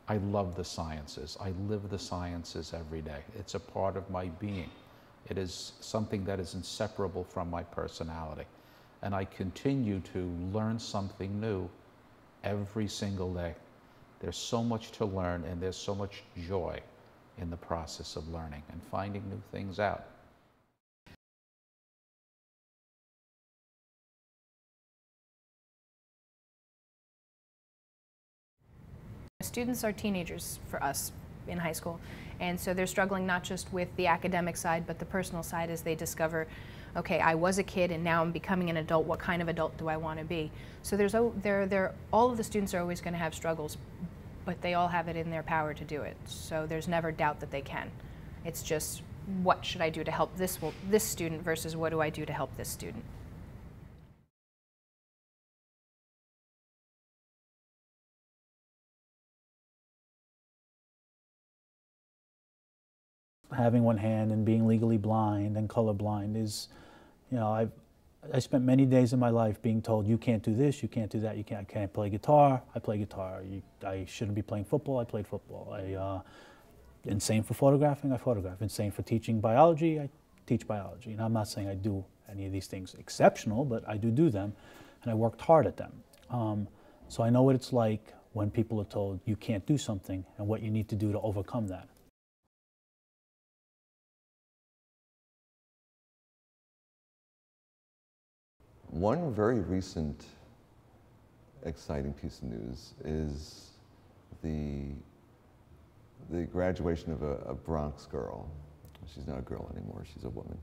I love the sciences. I live the sciences every day. It's a part of my being. It is something that is inseparable from my personality. And I continue to learn something new every single day. There's so much to learn, and there's so much joy in the process of learning and finding new things out. Students are teenagers for us in high school, and so they're struggling not just with the academic side but the personal side as they discover, okay, I was a kid and now I'm becoming an adult. What kind of adult do I want to be? So all of the students are always going to have struggles, but they all have it in their power to do it. So there's never doubt that they can. It's just, what should I do to help this student versus what do I do to help this student? Having one hand and being legally blind and colorblind is, you know, I spent many days of my life being told, you can't do this, you can't do that, I can't play guitar, I play guitar. I shouldn't be playing football, I played football. Insane for photographing, I photograph. Insane for teaching biology, I teach biology. And I'm not saying I do any of these things exceptional, but I do them, and I worked hard at them. So I know what it's like when people are told you can't do something and what you need to do to overcome that. One very recent exciting piece of news is the graduation of a Bronx girl. She's not a girl anymore, she's a woman.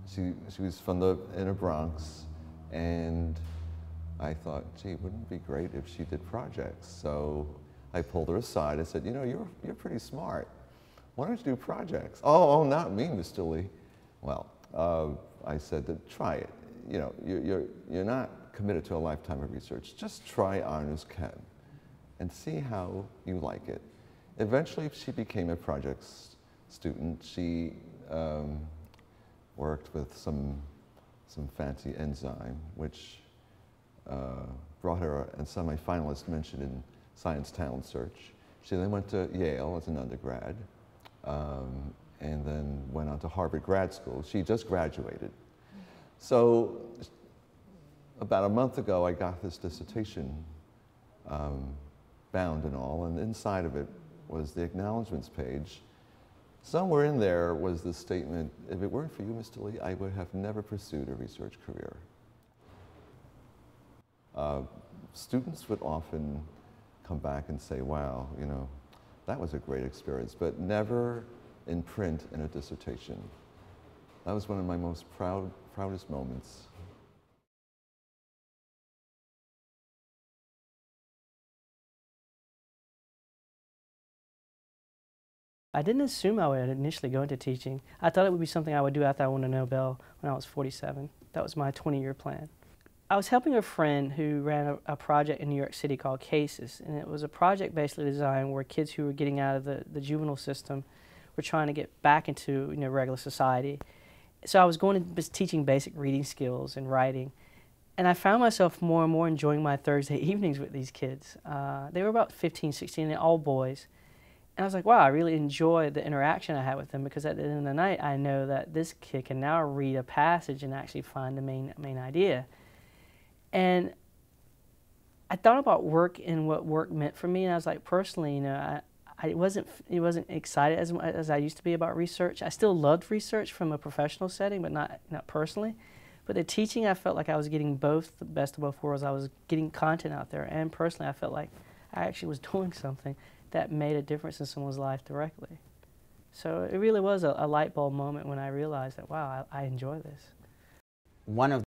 She was from the inner Bronx, and I thought, gee, wouldn't it be great if she did projects? So I pulled her aside. I said, you know, you're pretty smart. Why don't you do projects? Oh, not me, Mr. Lee. Well, I said that try it. You know, you're not committed to a lifetime of research. Just try honors chem and see how you like it. Eventually, she became a projects student. She worked with some fancy enzyme, which brought her a semi-finalist mention in Science Talent Search. She then went to Yale as an undergrad, and then went on to Harvard grad school. She just graduated. So about a month ago, I got this dissertation bound and all, and inside of it was the acknowledgments page. Somewhere in there was the statement, if it weren't for you, Mr. Lee, I would have never pursued a research career. Students would often come back and say, wow, you know, that was a great experience, but never in print in a dissertation. That was one of my most proudest moments. I didn't assume I would initially go into teaching. I thought it would be something I would do after I won a Nobel when I was 47. That was my 20-year plan. I was helping a friend who ran a project in New York City called CASES, and it was a project basically designed where kids who were getting out of the juvenile system were trying to get back into regular society. So I was going to just teaching basic reading skills and writing, and I found myself more and more enjoying my Thursday evenings with these kids. They were about 15, 16, and all boys. And I was like, wow, I really enjoy the interaction I had with them, because at the end of the night, I know that this kid can now read a passage and actually find the main idea. And I thought about work and what work meant for me, and I was like, personally, you know, I wasn't excited as I used to be about research. I still loved research from a professional setting, but not personally. But the teaching, I felt like I was getting both, the best of both worlds. I was getting content out there, and personally, I felt like I actually was doing something that made a difference in someone's life directly. So it really was a light bulb moment when I realized that, wow, I enjoy this. One of